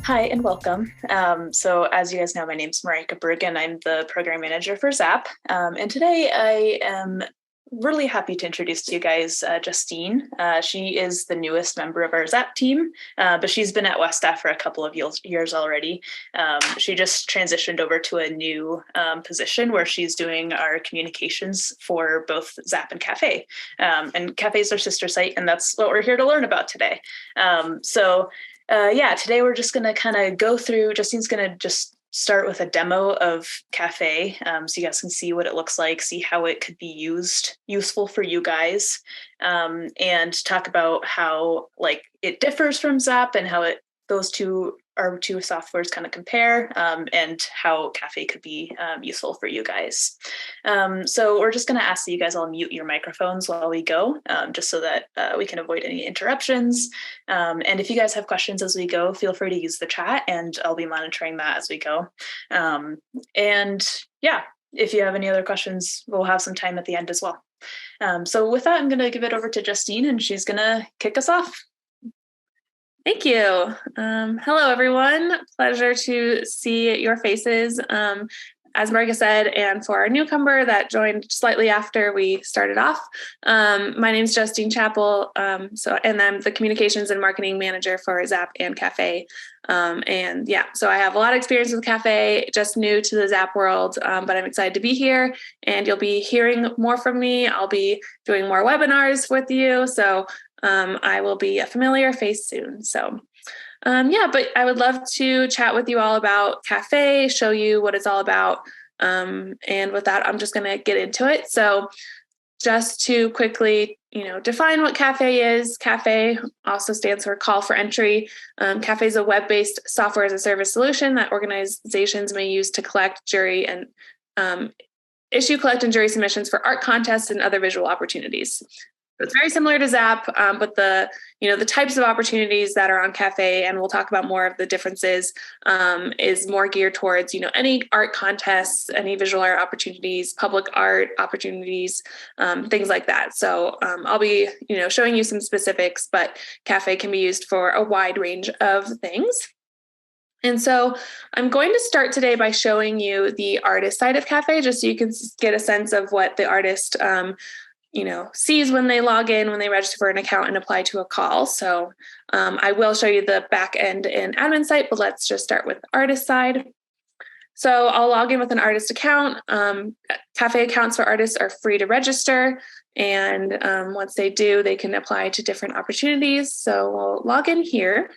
Hi and welcome. So as you guys know, my name is Marika Berg and I'm the program manager for ZAPP. And today I am really happy to introduce to you guys Justine. She is the newest member of our ZAPP team, but she's been at WestStaff for a couple of years already. She just transitioned over to a new position where she's doing our communications for both ZAPP and CaFÉ. And CaFÉ is our sister site, and that's what we're here to learn about today. Today we're just going to kind of go through, Justine's going to just start with a demo of CaFÉ so you guys can see what it looks like, see how it could be useful for you guys, and talk about how it differs from ZAPP and how those two softwares kind of compare, and how CaFÉ could be useful for you guys. So we're just going to ask that you guys all mute your microphones while we go, just so that we can avoid any interruptions. And if you guys have questions as we go, feel free to use the chat and I'll be monitoring that as we go. If you have any other questions, we'll have some time at the end as well. So with that, I'm going to give it over to Justine and she's going to kick us off. Thank you. Hello, everyone. Pleasure to see your faces. As Marika said, and for our newcomer that joined slightly after we started off, my name is Justine Chappell, and I'm the communications and marketing manager for ZAPP and CaFÉ. So I have a lot of experience with CaFÉ, just new to the ZAPP world, but I'm excited to be here, and you'll be hearing more from me. I'll be doing more webinars with you, so I will be a familiar face soon. But I would love to chat with you all about CaFÉ, show you what it's all about. And with that, I'm just going to get into it. So just to quickly, define what CaFÉ is. CaFÉ also stands for call for entry. CaFÉ is a web-based software as a service solution that organizations may use to collect, jury, and collect and jury submissions for art contests and other visual opportunities. So it's very similar to ZAPP, but the types of opportunities that are on CaFÉ, and we'll talk about more of the differences, is more geared towards, any art contests, any visual art opportunities, public art opportunities, things like that. So I'll be, showing you some specifics, but CaFÉ can be used for a wide range of things. And so I'm going to start today by showing you the artist side of CaFÉ, just so you can get a sense of what the artist sees when they log in, when they register for an account and apply to a call. So I will show you the back end and admin site, but let's just start with the artist side. So I'll log in with an artist account. CaFÉ accounts for artists are free to register. And once they do, they can apply to different opportunities. So we'll log in here.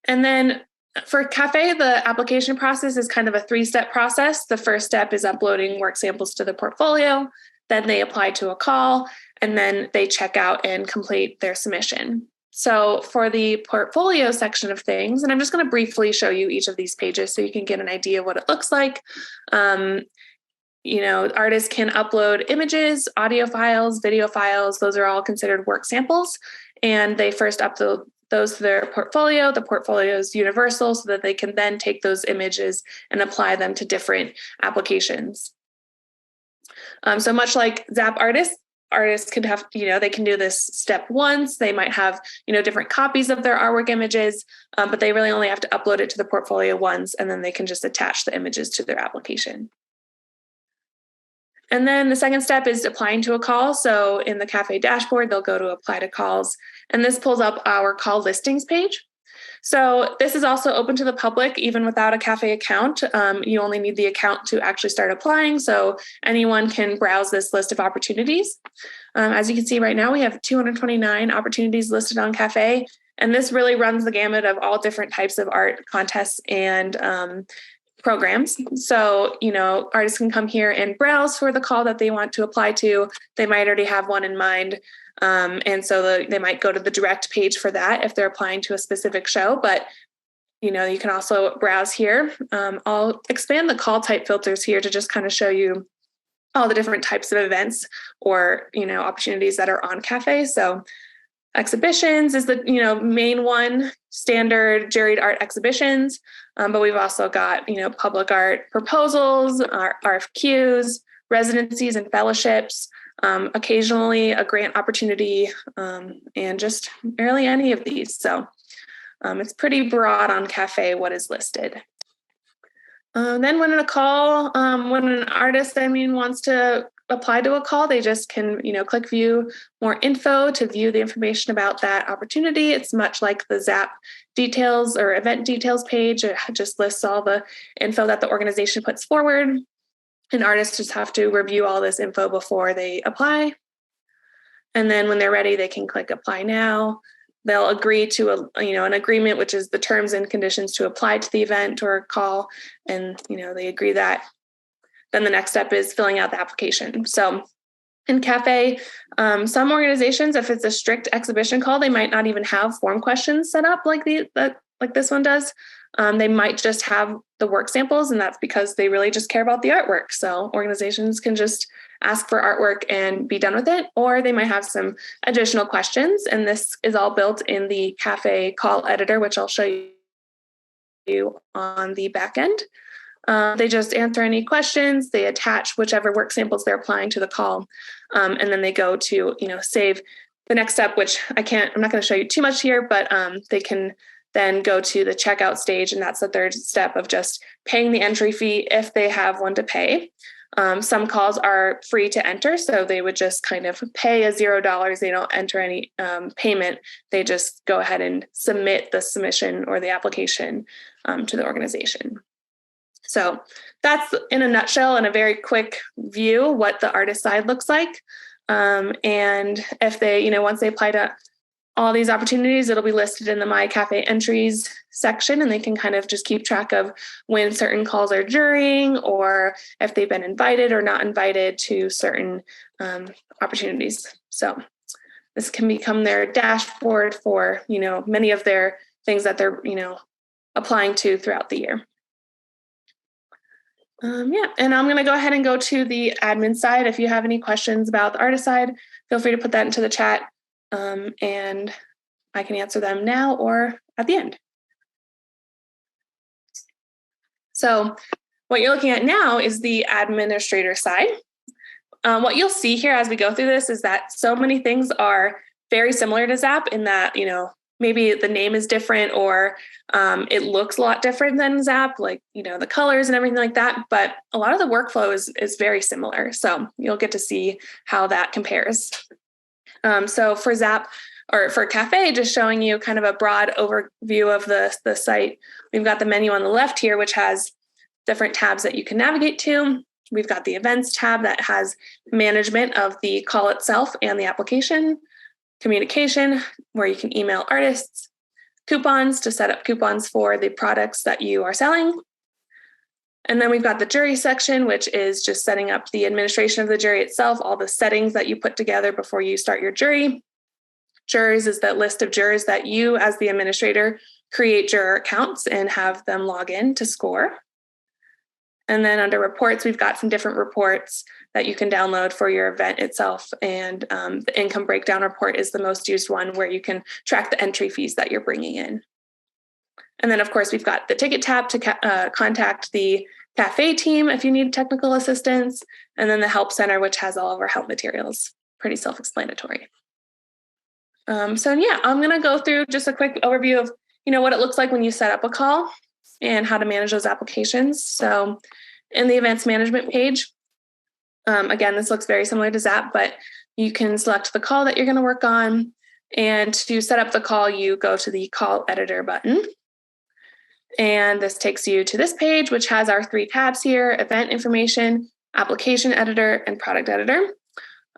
And then for CaFÉ, the application process is kind of a 3-step process. The first step is uploading work samples to the portfolio. Then they apply to a call, and then they check out and complete their submission. So for the portfolio section of things, and I'm just going to briefly show you each of these pages so you can get an idea of what it looks like. Artists can upload images, audio files, video files. Those are all considered work samples. And they first upload those to their portfolio. The portfolio is universal so that they can then take those images and apply them to different applications. So much like ZAPP artists can have, they can do this step once. They might have, different copies of their artwork images, but they really only have to upload it to the portfolio once, and then they can just attach the images to their application. And then the second step is applying to a call. So in the CaFÉ dashboard, they'll go to apply to calls, and this pulls up our call listings page. So this is also open to the public, even without a CaFÉ account. You only need the account to actually start applying. So anyone can browse this list of opportunities. As you can see right now, we have 229 opportunities listed on CaFÉ. And this really runs the gamut of all different types of art contests and programs. So, artists can come here and browse for the call that they want to apply to. They might already have one in mind. And so they might go to the direct page for that if they're applying to a specific show, but you can also browse here. I'll expand the call type filters here to just kind of show you all the different types of events or, opportunities that are on CaFÉ. So exhibitions is the, main one, standard juried art exhibitions. But we've also got, public art proposals, RFQs, residencies and fellowships, occasionally a grant opportunity, and just barely any of these. So It's pretty broad on CaFÉ what is listed. Then when in a call, when an artist, wants to apply to a call, they just can, click view more info to view the information about that opportunity. It's much like the ZAPP details or event details page. It just lists all the info that the organization puts forward. And artists just have to review all this info before they apply. And then when they're ready, they can click apply now. They'll agree to an agreement, which is the terms and conditions to apply to the event or call. And, they agree that. Then the next step is filling out the application. So in CaFÉ, some organizations, if it's a strict exhibition call, they might not even have form questions set up like this one does. They might just have the work samples, and that's because they really just care about the artwork. So organizations can just ask for artwork and be done with it, or they might have some additional questions. And this is all built in the CaFÉ call editor, which I'll show you on the back end. They just answer any questions, they attach whichever work samples they're applying to the call, and then they go to, save the next step, which I'm not going to show you too much here, but they can then go to the checkout stage, and that's the third step of just paying the entry fee if they have one to pay. Some calls are free to enter, so they would just kind of pay a $0. They don't enter any payment. They just go ahead and submit the submission or the application to the organization. So that's in a nutshell and a very quick view what the artist side looks like. And if they, once they apply to all these opportunities, it'll be listed in the My CaFÉ entries section, and they can kind of just keep track of when certain calls are during, or if they've been invited or not invited to certain opportunities. So this can become their dashboard for, many of their things that they're, applying to throughout the year. And I'm going to go ahead and go to the admin side. If you have any questions about the artist side, feel free to put that into the chat, and I can answer them now or at the end. So what you're looking at now is the administrator side. What you'll see here as we go through this is that so many things are very similar to ZAPP in that, maybe the name is different, or it looks a lot different than ZAPP, like, the colors and everything like that. But a lot of the workflow is very similar. So you'll get to see how that compares. So for ZAPP, or for CaFÉ, just showing you kind of a broad overview of the site. We've got the menu on the left here, which has different tabs that you can navigate to. We've got the events tab that has management of the call itself and the application. Communication, where you can email artists. Coupons, to set up coupons for the products that you are selling. And then we've got the jury section, which is just setting up the administration of the jury itself, all the settings that you put together before you start your jury. Jurors is that list of jurors that you, as the administrator, create juror accounts and have them log in to score. And then under reports, we've got some different reports that you can download for your event itself. And the income breakdown report is the most used one, where you can track the entry fees that you're bringing in. And then, of course, we've got the ticket tab to contact the CaFÉ team if you need technical assistance. And then the help center, which has all of our help materials. Pretty self-explanatory. So yeah, I'm going to go through just a quick overview of, what it looks like when you set up a call and how to manage those applications. So in the events management page, again, this looks very similar to ZAPP, but you can select the call that you're going to work on. And to set up the call, you go to the call editor button. And this takes you to this page, which has our 3 tabs here: event information, application editor, and product editor.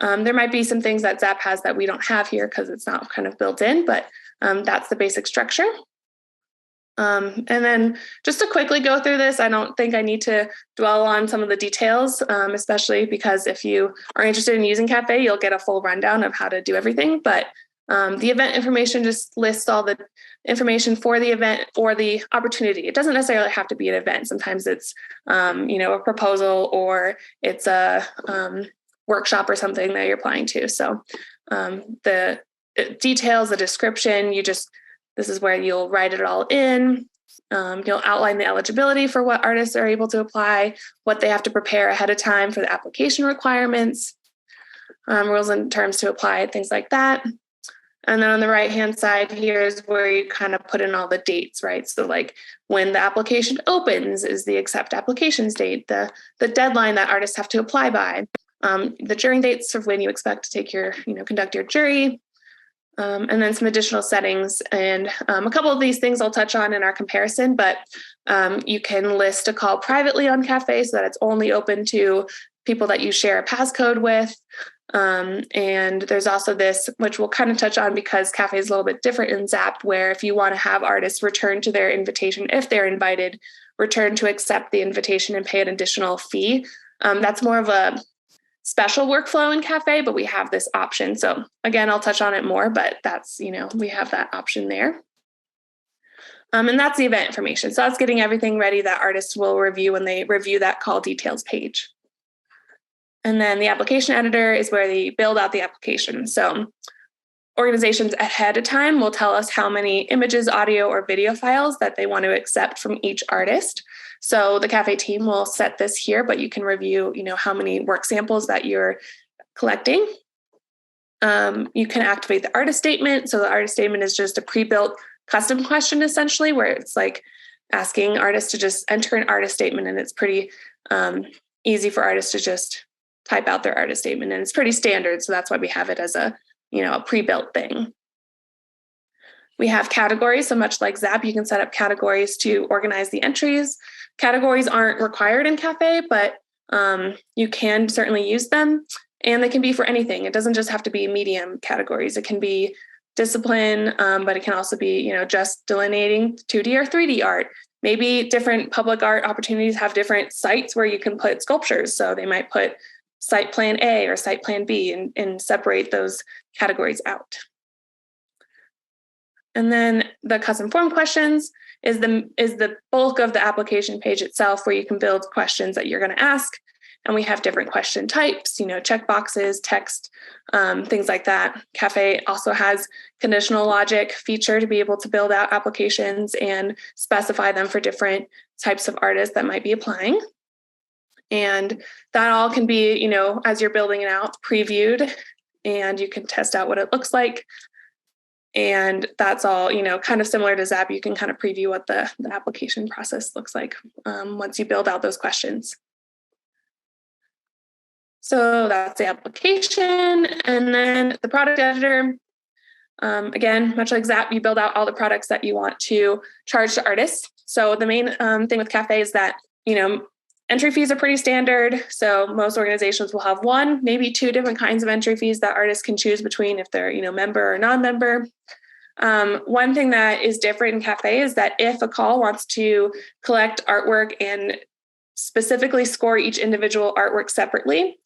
There might be some things that ZAPP has that we don't have here because it's not kind of built in, but that's the basic structure. And then just to quickly go through this, I don't think I need to dwell on some of the details, especially because if you are interested in using CaFÉ, you'll get a full rundown of how to do everything. But the event information just lists all the information for the event or the opportunity. It doesn't necessarily have to be an event. Sometimes it's, a proposal, or it's a workshop or something that you're applying to. So the details, the description, this is where you'll write it all in. You'll outline the eligibility for what artists are able to apply, what they have to prepare ahead of time for the application requirements, rules and terms to apply, things like that. And then on the right-hand side, here's where you kind of put in all the dates, right? So like when the application opens is the accept applications date, the deadline that artists have to apply by, the jury dates of when you expect to take your, conduct your jury, and then some additional settings. And a couple of these things I'll touch on in our comparison, but you can list a call privately on CaFÉ so that it's only open to people that you share a passcode with. And there's also this, which we'll kind of touch on because CaFÉ is a little bit different in ZAPP, where if you want to have artists return to their invitation, if they're invited, return to accept the invitation and pay an additional fee. That's more of a special workflow in CaFÉ, but we have this option. So again, I'll touch on it more, but that's, we have that option there. And that's the event information. So that's getting everything ready that artists will review when they review that call details page. And then the application editor is where they build out the application. So organizations ahead of time will tell us how many images, audio, or video files that they want to accept from each artist. So the CaFÉ team will set this here, but you can review, how many work samples that you're collecting. You can activate the artist statement. So the artist statement is just a pre-built custom question, essentially, where it's like asking artists to just enter an artist statement, and it's pretty easy for artists to just type out their artist statement, and it's pretty standard. So that's why we have it as a pre-built thing. We have categories. So much like ZAPP, you can set up categories to organize the entries. Categories aren't required in CaFÉ, but you can certainly use them, and they can be for anything. It doesn't just have to be medium categories. It can be discipline, but it can also be, just delineating 2D or 3D art. Maybe different public art opportunities have different sites where you can put sculptures. So they might put site plan A or site plan B and separate those categories out. And then the custom form questions is the bulk of the application page itself, where you can build questions that you're going to ask. And we have different question types, check boxes, text, things like that. CaFÉ also has conditional logic feature to be able to build out applications and specify them for different types of artists that might be applying. And that all can be, as you're building it out, previewed, and you can test out what it looks like. And that's all, kind of similar to ZAPP. You can kind of preview what the application process looks like once you build out those questions. So that's the application. And then the product editor, again, much like ZAPP, you build out all the products that you want to charge to artists. So the main thing with CaFÉ is that, entry fees are pretty standard. So most organizations will have one, maybe two different kinds of entry fees that artists can choose between if they're, member or non-member. One thing that is different in CaFÉ is that if a call wants to collect artwork and specifically score each individual artwork separately,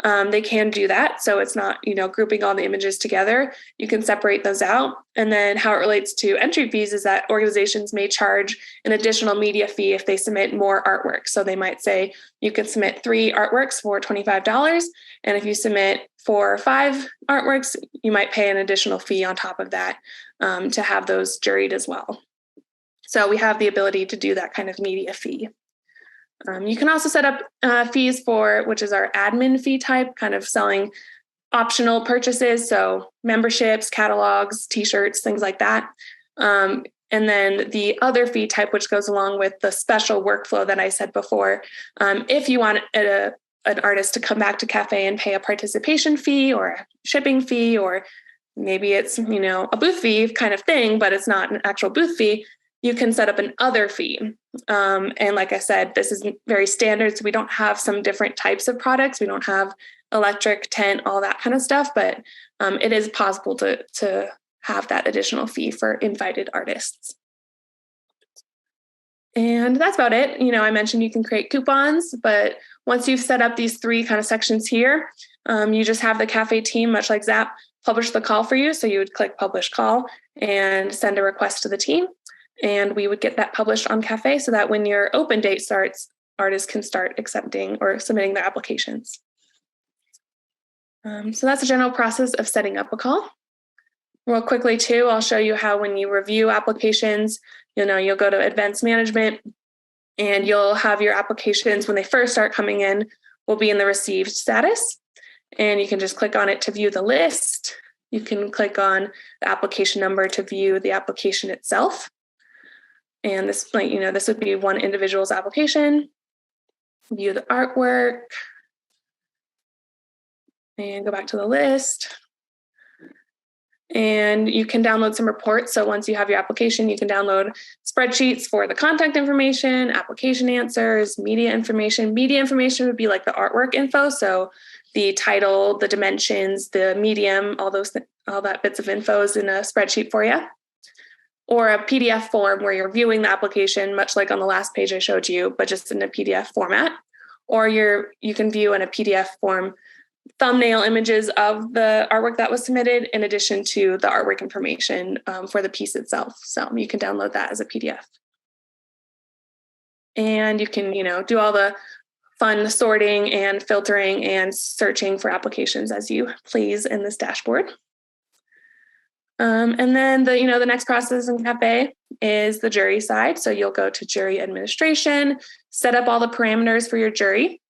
they can do that. So it's not, grouping all the images together. You can separate those out. And then how it relates to entry fees is that organizations may charge an additional media fee if they submit more artwork. So they might say you can submit 3 artworks for $25. And if you submit 4 or 5 artworks, you might pay an additional fee on top of that to have those juried as well. So we have the ability to do that kind of media fee. You can also set up fees for, which is our admin fee type, kind of selling optional purchases. So memberships, catalogs, t-shirts, things like that. And then the other fee type, which goes along with the special workflow that I said before. If you want an artist to come back to CaFÉ and pay a participation fee or a shipping fee, or maybe it's, a booth fee kind of thing, but it's not an actual booth fee, you can set up an other fee. And like I said, this is very standard. So we don't have some different types of products. We don't have electric, tent, all that kind of stuff, but it is possible to have that additional fee for invited artists. And that's about it. I mentioned you can create coupons, but once you've set up these 3 kind of sections here, you just have the CaFÉ team, much like ZAPP, publish the call for you. So you would click publish call and send a request to the team. And we would get that published on CaFÉ so that when your open date starts, artists can start accepting or submitting their applications. So that's a general process of setting up a call. Real quickly too, I'll show you how when you review applications, you'll go to advanced management and you'll have your applications when they first start coming in will be in the received status. And you can just click on it to view the list. You can click on the application number to view the application itself. And this, this would be one individual's application. View the artwork. And go back to the list. And you can download some reports. So once you have your application, you can download spreadsheets for the contact information, application answers, media information. Media information would be like the artwork info. So the title, the dimensions, the medium, all that bits of info is in a spreadsheet for you. Or a PDF form where you're viewing the application, much like on the last page I showed you, but just in a PDF format. Or you can view in a PDF form thumbnail images of the artwork that was submitted in addition to the artwork information for the piece itself. So you can download that as a PDF. And you can, do all the fun sorting and filtering and searching for applications as you please in this dashboard. And then the next process in CaFÉ is the jury side. So you'll go to jury administration, set up all the parameters for your jury.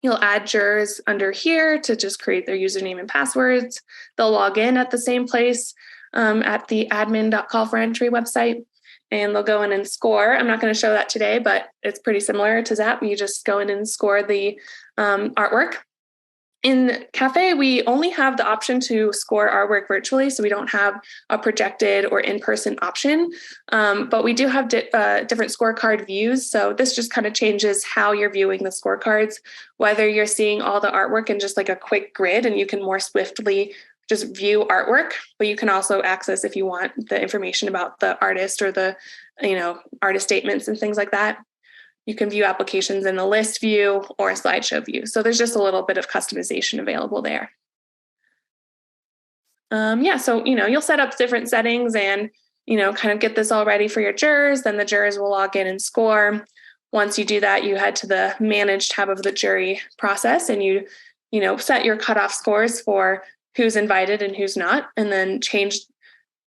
You'll add jurors under here to just create their username and passwords. They'll log in at the same place at the admin.callforentry website, and they'll go in and score. I'm not going to show that today, but it's pretty similar to ZAPP. You just go in and score the artwork. In CaFÉ, we only have the option to score artwork virtually, so we don't have a projected or in-person option, but we do have different scorecard views, so this just kind of changes how you're viewing the scorecards, whether you're seeing all the artwork in just like a quick grid and you can more swiftly just view artwork, but you can also access, if you want, the information about the artist or the artist statements and things like that. You can view applications in a list view or a slideshow view. So there's just a little bit of customization available there. So, you'll set up different settings and, kind of get this all ready for your jurors. Then the jurors will log in and score. Once you do that, you head to the Manage tab of the jury process and you set your cutoff scores for who's invited and who's not, and then change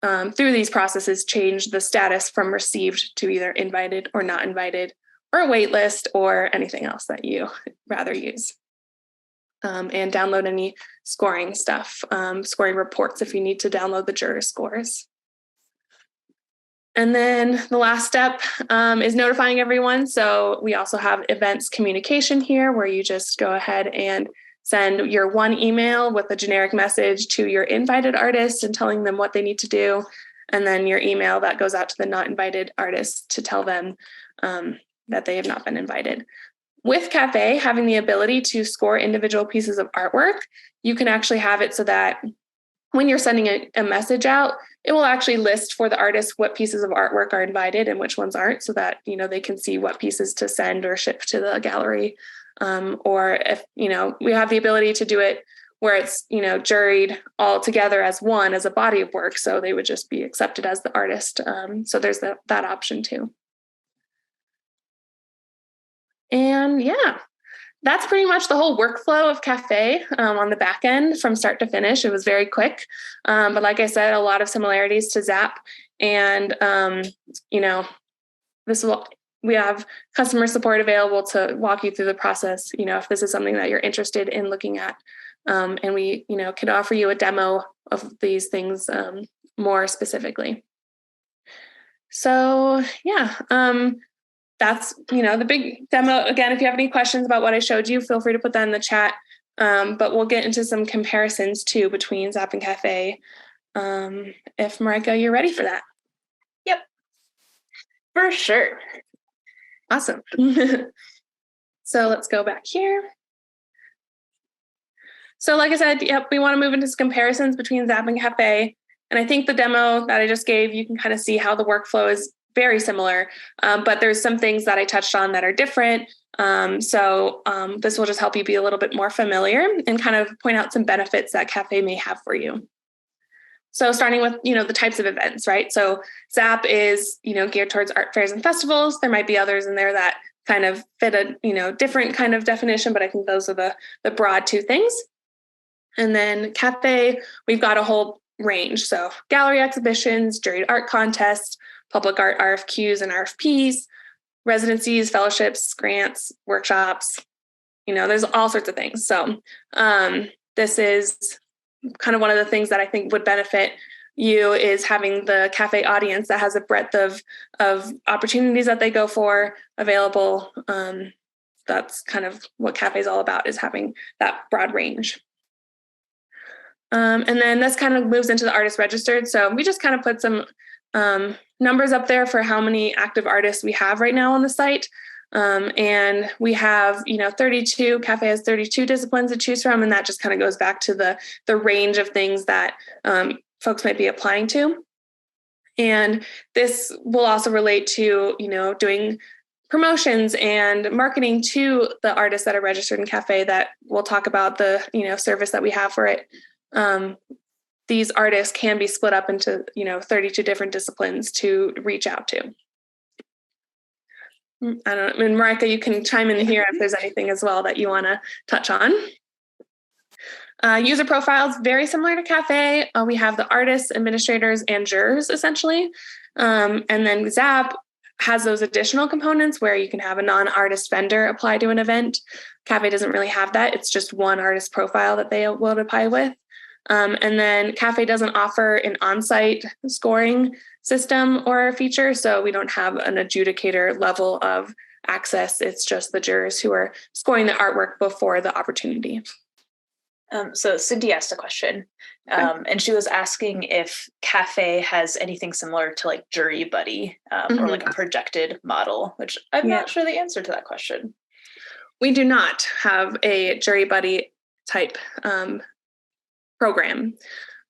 through these processes, change the status from received to either invited or not invited, or a wait list, or anything else that you rather use. And download any scoring stuff, scoring reports if you need to download the juror scores. And then the last step is notifying everyone. So we also have events communication here, where you just go ahead and send your one email with a generic message to your invited artists and telling them what they need to do. And then your email that goes out to the not invited artists to tell them that they have not been invited. With CaFÉ having the ability to score individual pieces of artwork, you can actually have it so that when you're sending a message out, it will actually list for the artist what pieces of artwork are invited and which ones aren't, so that they can see what pieces to send or ship to the gallery. Or if we have the ability to do it where it's juried all together as one, as a body of work, so they would just be accepted as the artist. So there's that option too. And that's pretty much the whole workflow of CaFÉ on the back end from start to finish. It was very quick. But like I said, a lot of similarities to ZAPP. And, we have customer support available to walk you through the process, if this is something that you're interested in looking at. And we, can offer you a demo of these things more specifically. So, that's, the big demo. Again, if you have any questions about what I showed you, feel free to put that in the chat. But we'll get into some comparisons too between ZAPP and CaFÉ. If Marika, you're ready for that. Yep, for sure. Awesome. So let's go back here. So like I said, we want to move into some comparisons between ZAPP and CaFÉ. And I think the demo that I just gave, you can kind of see how the workflow is very similar, but there's some things that I touched on that are different. So this will just help you be a little bit more familiar and kind of point out some benefits that CaFÉ may have for you. So starting with, the types of events, right? So ZAPP is, geared towards art fairs and festivals. There might be others in there that kind of fit a, different kind of definition, but I think those are the broad two things. And then CaFÉ, we've got a whole range. So gallery exhibitions, juried art contests, public art RFQs and RFPs, residencies, fellowships, grants, workshops, there's all sorts of things. So this is kind of one of the things that I think would benefit you is having the CaFÉ audience that has a breadth of opportunities that they go for available. That's kind of what CaFÉ is all about, is having that broad range. And then this kind of moves into the artist registered. So we just kind of put some numbers up there for how many active artists we have right now on the site. And we have, 32, CaFÉ has 32 disciplines to choose from. And that just kind of goes back to the range of things that folks might be applying to. And this will also relate to, doing promotions and marketing to the artists that are registered in CaFÉ, that we'll talk about the, service that we have for it. These artists can be split up into, 32 different disciplines to reach out to. I don't know. And Marika, you can chime in here if there's anything as well that you want to touch on. User profiles, very similar to CaFÉ. We have the artists, administrators, and jurors, essentially. And then ZAPP has those additional components where you can have a non-artist vendor apply to an event. CaFÉ doesn't really have that. It's just one artist profile that they will apply with. And then CaFÉ doesn't offer an on-site scoring system or feature, so we don't have an adjudicator level of access. It's just the jurors who are scoring the artwork before the opportunity. So Cindy asked a question, and she was asking if CaFÉ has anything similar to like Jury Buddy or like a projected model, which I'm not sure the answer to that question. We do not have a Jury Buddy type program.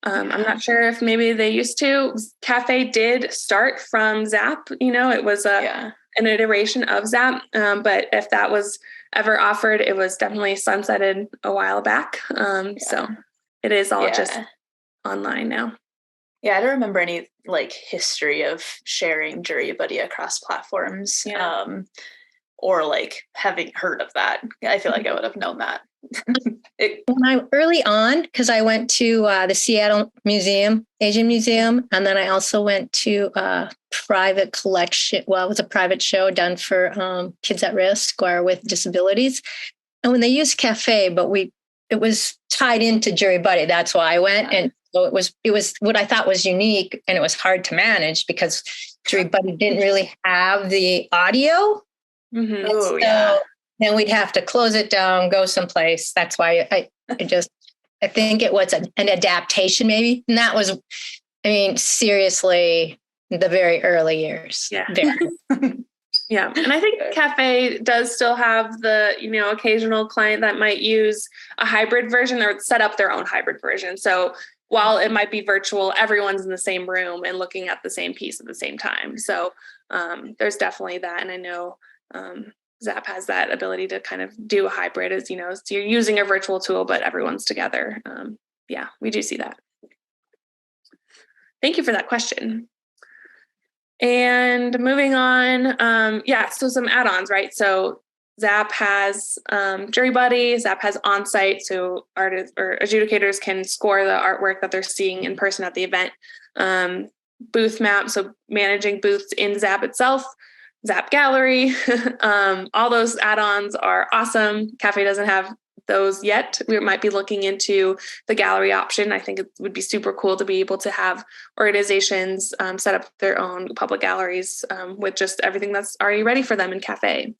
I'm not sure if maybe they used to. CaFÉ did start from ZAPP. It was an iteration of ZAPP, but if that was ever offered, it was definitely sunsetted a while back. So it is all just online now. Yeah, I don't remember any like history of sharing Jury Buddy across platforms, or like having heard of that. I feel like I would have known that. Early on, because I went to the Seattle Museum, Asian Museum, and then I also went to a private collection. Well, it was a private show done for kids at risk or with disabilities. And when they used CaFÉ, but it was tied into Jury Buddy. That's why I went. And so it was what I thought was unique, and it was hard to manage because Jury Buddy didn't really have the audio. Then we'd have to close it down, go someplace. That's why I think it was an adaptation maybe. And that was, seriously, the very early years. Yeah. Yeah. And I think CaFÉ does still have the, occasional client that might use a hybrid version or set up their own hybrid version. So while it might be virtual, everyone's in the same room and looking at the same piece at the same time. So there's definitely that. And I know ZAPP has that ability to kind of do a hybrid, as so you're using a virtual tool, but everyone's together. We do see that. Thank you for that question. And moving on, so some add-ons, right? So ZAPP has Jury Buddy, ZAPP has on-site, so artists or adjudicators can score the artwork that they're seeing in person at the event. Booth map, so managing booths in ZAPP itself. ZAPP Gallery, all those add-ons are awesome. CaFÉ doesn't have those yet. We might be looking into the gallery option. I think it would be super cool to be able to have organizations set up their own public galleries with just everything that's already ready for them in CaFÉ.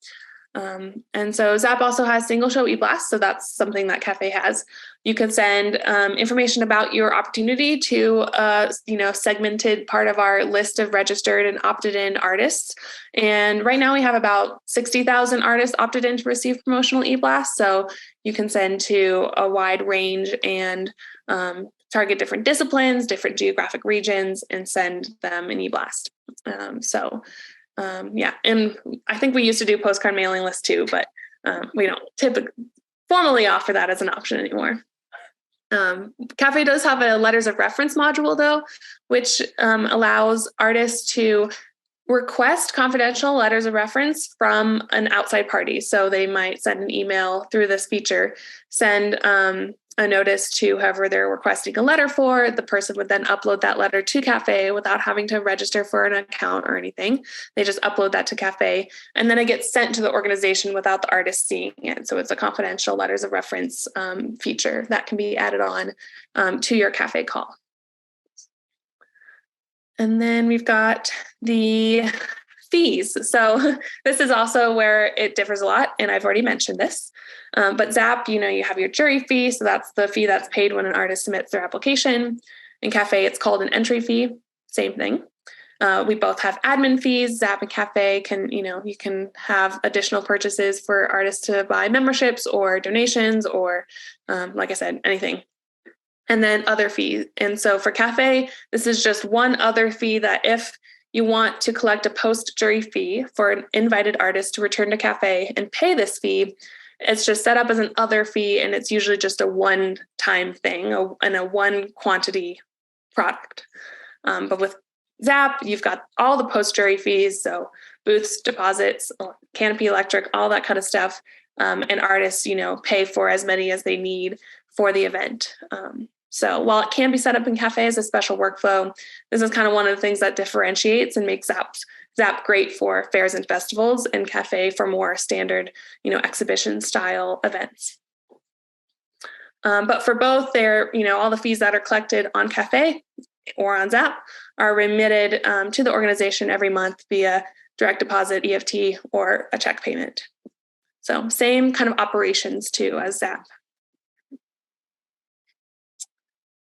And so ZAPP also has single show e-blast. So that's something that CaFÉ has. You can send information about your opportunity to a segmented part of our list of registered and opted in artists. And right now we have about 60,000 artists opted in to receive promotional e-blast. So you can send to a wide range and target different disciplines, different geographic regions, and send them an e-blast. And I think we used to do postcard mailing lists too, but we don't typically formally offer that as an option anymore. CaFÉ does have a letters of reference module though, which allows artists to request confidential letters of reference from an outside party. So they might send an email through this feature, send a notice to whoever they're requesting a letter for. The person would then upload that letter to CaFÉ without having to register for an account or anything. They just upload that to CaFÉ, and then it gets sent to the organization without the artist seeing it. So it's a confidential letters of reference feature that can be added on to your CaFÉ call. And then we've got the fees. So this is also where it differs a lot, and I've already mentioned this. But ZAPP, you have your jury fee. So that's the fee that's paid when an artist submits their application. In CaFÉ, it's called an entry fee. Same thing. We both have admin fees. ZAPP and CaFÉ can, you can have additional purchases for artists to buy memberships or donations or, like I said, anything. And then other fees. And so for CaFÉ, this is just one other fee that if you want to collect a post-jury fee for an invited artist to return to CaFÉ and pay this fee, it's just set up as an other fee, and it's usually just a one-time thing and a one quantity product. But with ZAPP, you've got all the post-jury fees, so booths, deposits, canopy electric, all that kind of stuff, and artists, pay for as many as they need for the event. So while it can be set up in CaFÉ as a special workflow, this is kind of one of the things that differentiates and makes ZAPP great for fairs and festivals, and CaFÉ for more standard, exhibition style events. But for both, they're, all the fees that are collected on CaFÉ or on ZAPP are remitted to the organization every month via direct deposit, EFT, or a check payment. So same kind of operations too as ZAPP.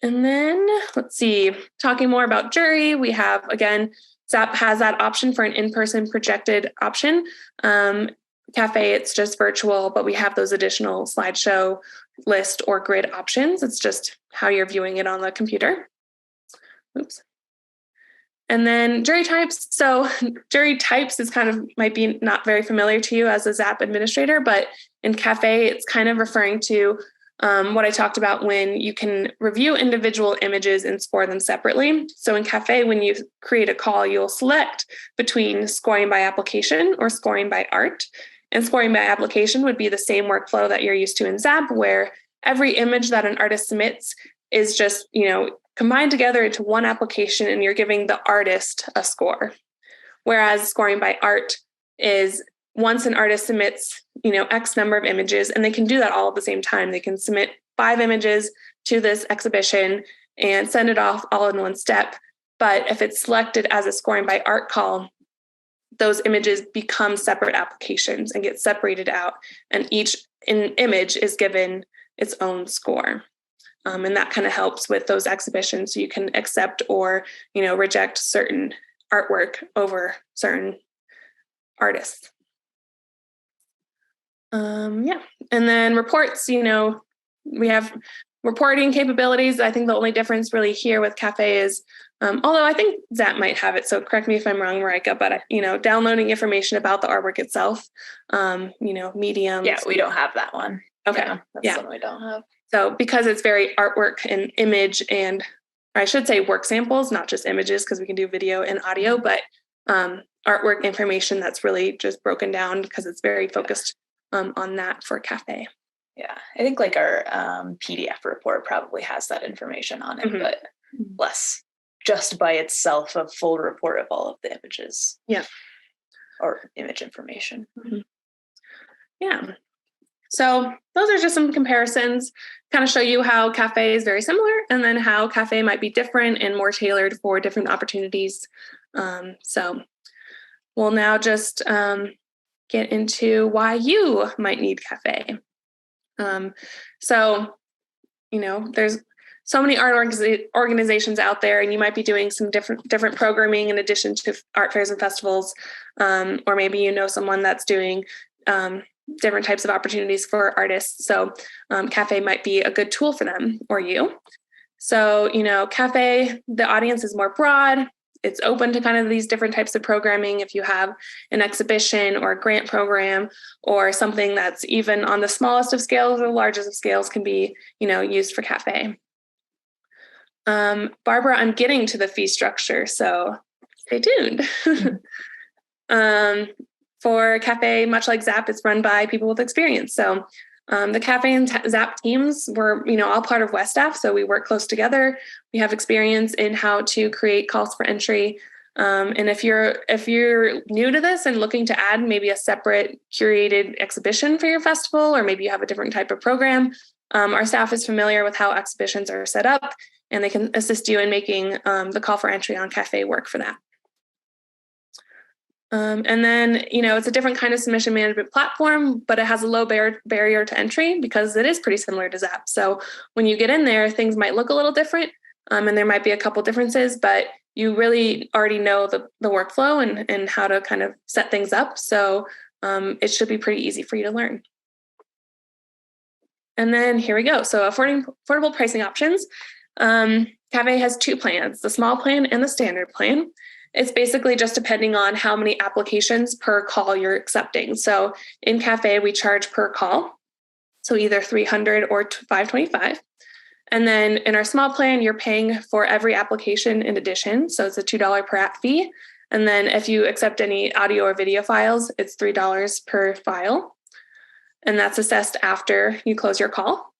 And then let's see, talking more about jury, we have, again, ZAPP has that option for an in-person projected option. CaFÉ, it's just virtual, but we have those additional slideshow, list, or grid options. It's just how you're viewing it on the computer. Oops. And then jury types. So jury types is might be not very familiar to you as a ZAPP administrator, but in CaFÉ, it's kind of referring to what I talked about when you can review individual images and score them separately. So in CaFÉ, when you create a call, you'll select between scoring by application or scoring by art. And scoring by application would be the same workflow that you're used to in ZAPP, where every image that an artist submits is just, combined together into one application, and you're giving the artist a score. Whereas scoring by art is once an artist submits, X number of images, and they can do that all at the same time. They can submit 5 images to this exhibition and send it off all in one step. But if it's selected as a scoring by art call, those images become separate applications and get separated out, and each image is given its own score. And that kind of helps with those exhibitions. So you can accept or, reject certain artwork over certain artists. And then reports, we have reporting capabilities. I think the only difference really here with CaFÉ is, although I think ZAPP might have it, so correct me if I'm wrong, Marika, but, downloading information about the artwork itself, mediums. Yeah, we don't have that one. Okay. That's one we don't have. So because it's very artwork and image, and I should say work samples, not just images, because we can do video and audio, but artwork information that's really just broken down because it's very focused on that for CaFÉ. Yeah, I think like our PDF report probably has that information on it, but less just by itself a full report of all of the images. Yeah. Or image information. Yeah. So those are just some comparisons, kind of show you how CaFÉ is very similar, and then how CaFÉ might be different and more tailored for different opportunities. So we'll now just get into why you might need CaFÉ. So, there's so many art organizations out there, and you might be doing some different programming in addition to art fairs and festivals, or maybe someone that's doing different types of opportunities for artists. So CaFÉ might be a good tool for them or you. So, CaFÉ, the audience is more broad. It's open to kind of these different types of programming. If you have an exhibition or a grant program or something that's even on the smallest of scales or largest of scales can be, used for CaFÉ. Barbara, I'm getting to the fee structure, so stay tuned. For CaFÉ, much like ZAPP, it's run by people with experience. So The CaFÉ and ZAPP teams were, all part of West Staff, so we work close together. We have experience in how to create calls for entry. And if you're new to this and looking to add maybe a separate curated exhibition for your festival, or maybe you have a different type of program, our staff is familiar with how exhibitions are set up, and they can assist you in making the call for entry on CaFÉ work for that. And then, it's a different kind of submission management platform, but it has a low barrier to entry because it is pretty similar to ZAPP. So when you get in there, things might look a little different, and there might be a couple differences, but you really already know the workflow and how to kind of set things up. So it should be pretty easy for you to learn. And then here we go. So affordable pricing options. CaFÉ has 2 plans, the small plan and the standard plan. It's basically just depending on how many applications per call you're accepting. So in CaFÉ, we charge per call, so either $300 or $525. And then in our small plan, you're paying for every application in addition. So it's a $2 per app fee. And then if you accept any audio or video files, it's $3 per file. And that's assessed after you close your call.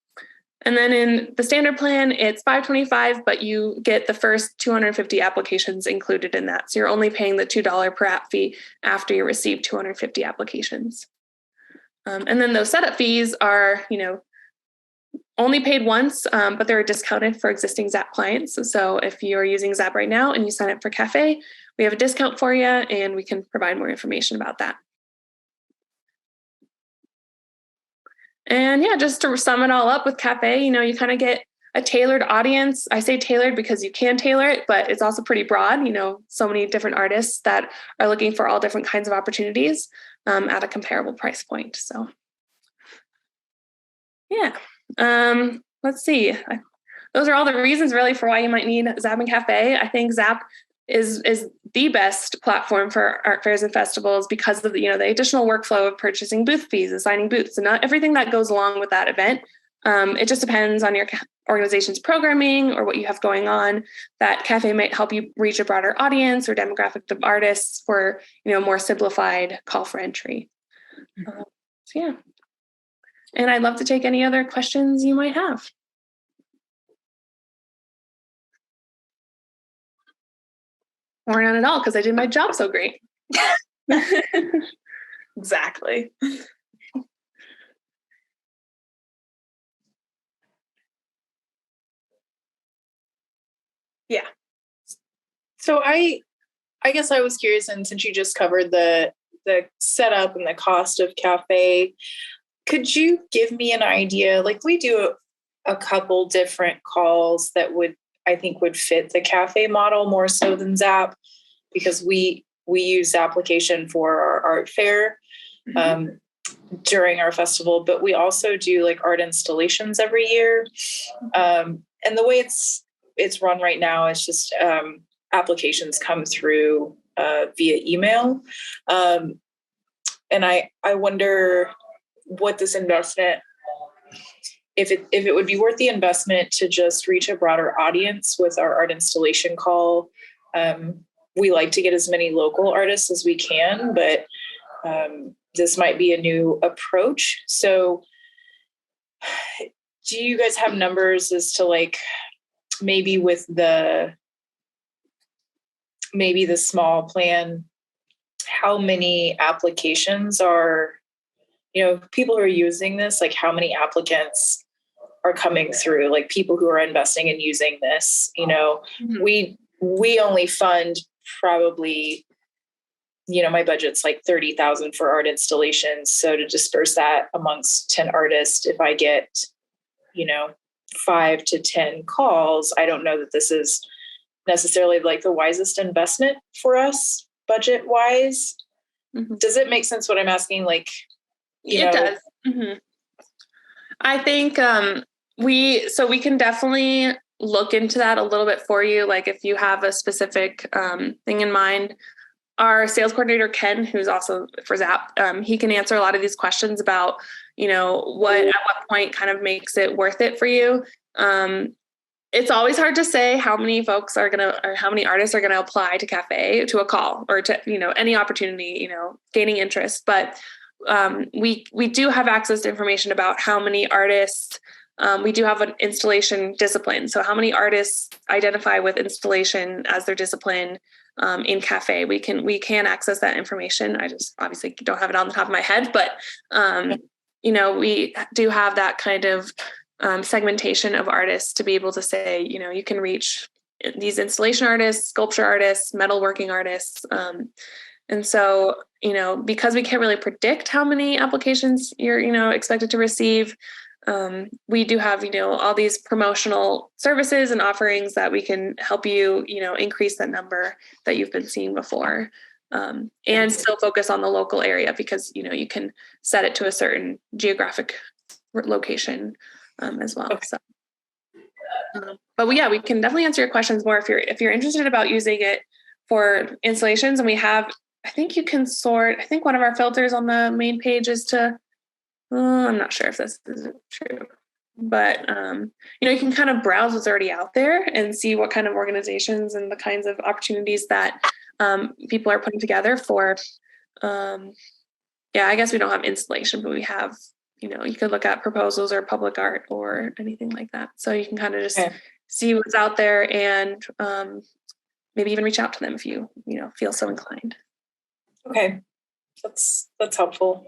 And then in the standard plan, it's $525, but you get the first 250 applications included in that. So you're only paying the $2 per app fee after you receive 250 applications. And then those setup fees are, only paid once, but they're discounted for existing ZAPP clients. So if you're using ZAPP right now and you sign up for CaFÉ, we have a discount for you, and we can provide more information about that. And yeah, just to sum it all up with CaFÉ, you kind of get a tailored audience. I say tailored because you can tailor it, but it's also pretty broad. So many different artists that are looking for all different kinds of opportunities at a comparable price point. So yeah, let's see. Those are all the reasons really for why you might need ZAPP and CaFÉ. I think ZAPP is the best platform for art fairs and festivals because of the additional workflow of purchasing booth fees, assigning booths, and everything that goes along with that event. It just depends on your organization's programming or what you have going on. That CaFÉ might help you reach a broader audience or demographic of artists for more simplified call for entry. So yeah, and I'd love to take any other questions you might have. Or none at all, because I did my job so great. Exactly. Yeah. So I guess I was curious, and since you just covered the setup and the cost of CaFÉ, could you give me an idea? Like, we do a couple different calls that I think would fit the CaFÉ model more so than ZAPP, because we use ZAPPlication for our art fair during our festival, but we also do like art installations every year. And the way it's run right now is just applications come through via email. And I wonder what this investment, if it would be worth the investment to just reach a broader audience with our art installation call. We like to get as many local artists as we can, but this might be a new approach. So do you guys have numbers as to like maybe with the small plan, how many applications are, people who are using this, like how many applicants are coming through, like people who are investing in using this, we only fund probably, my budget's like 30,000 for art installations. So to disperse that amongst 10 artists, if I get, 5 to 10 calls, I don't know that this is necessarily like the wisest investment for us budget wise. Mm-hmm. Does it make sense what I'm asking? Like, it does. Mm-hmm. I think we can definitely look into that a little bit for you. Like if you have a specific thing in mind, our sales coordinator, Ken, who's also for ZAPP, he can answer a lot of these questions about, at what point kind of makes it worth it for you. It's always hard to say how many folks are or how many artists are going to apply to CaFÉ, to a call, or to, any opportunity, gaining interest. But we do have access to information about how many artists. We do have an installation discipline. So how many artists identify with installation as their discipline in CaFÉ? We can access that information. I just obviously don't have it on the top of my head, but we do have that kind of segmentation of artists to be able to say, you can reach these installation artists, sculpture artists, metalworking artists. And so, because we can't really predict how many applications you're, expected to receive, we do have, all these promotional services and offerings that we can help you, increase that number that you've been seeing before, and still focus on the local area because, you can set it to a certain geographic location as well. Okay. So, but we can definitely answer your questions more if you're interested about using it for installations. And we have, I think you can sort, I think one of our filters on the main page is to, I'm not sure if this is true, but, you can kind of browse what's already out there and see what kind of organizations and the kinds of opportunities that people are putting together for, I guess we don't have installation, but we have, you could look at proposals or public art or anything like that. So you can kind of just see what's out there and maybe even reach out to them if you, feel so inclined. Okay. That's helpful.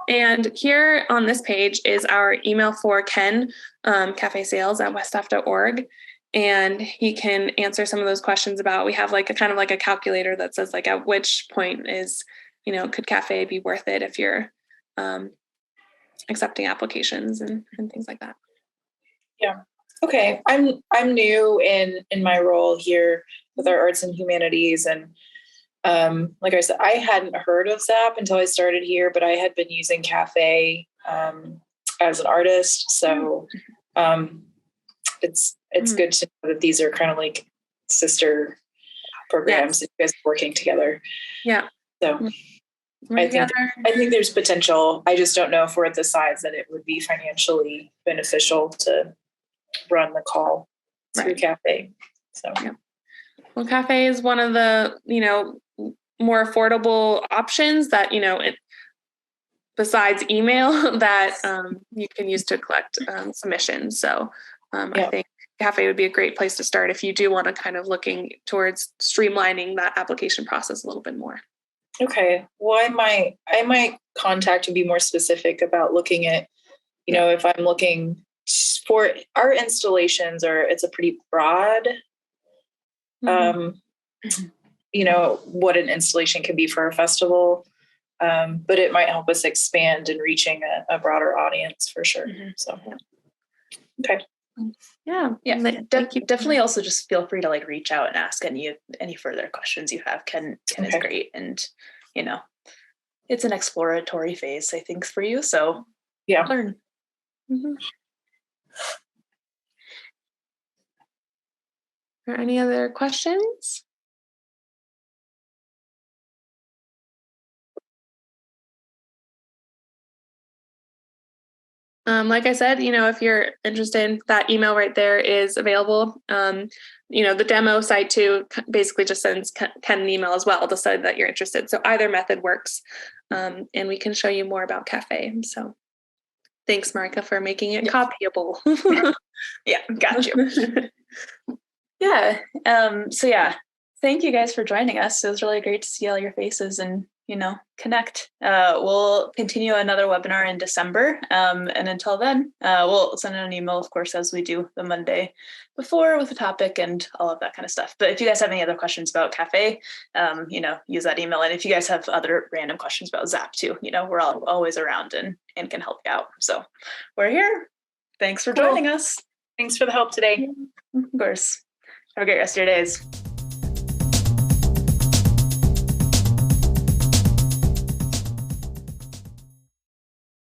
And here on this page is our email for Ken, cafesales@westaf.org. And he can answer some of those questions about, we have like a kind of like a calculator that says like at which point is, could CaFÉ be worth it if you're accepting applications and things like that. Yeah. Okay. I'm new in my role here with our arts and humanities, and like I said, I hadn't heard of ZAPP until I started here, but I had been using CaFÉ as an artist. So it's good to know that these are kind of like sister programs that you guys are working together. Yeah. So I think there's potential. I just don't know if we're at the size that it would be financially beneficial to run the call through CaFÉ. So well, CaFÉ is one of the, more affordable options that, besides email that you can use to collect submissions. So I think CaFÉ would be a great place to start if you do want to kind of looking towards streamlining that application process a little bit more. Okay. Well, I might contact and be more specific about looking at, if I'm looking for our installations, or it's a pretty broad, what an installation can be for a festival. But it might help us expand in reaching a broader audience for sure. So, okay. Yeah. Definitely also just feel free to like reach out and ask any further questions you have. Ken is great. And, it's an exploratory phase, I think, for you. So learn. Are any other questions? Like I said, if you're interested, that email right there is available. The demo site too basically just sends Ken an email as well to say that you're interested. So either method works, and we can show you more about CaFÉ. So thanks, Marika, for making it copyable. Yeah, got you. Thank you guys for joining us. It was really great to see all your faces and connect. We'll continue another webinar in December. And until then, we'll send out an email, of course, as we do the Monday before with the topic and all of that kind of stuff. But if you guys have any other questions about CaFÉ, use that email. And if you guys have other random questions about ZAPP too, we're always around and can help you out. So we're here. Thanks for joining us. Thanks for the help today. Of course. Have a great rest of your days.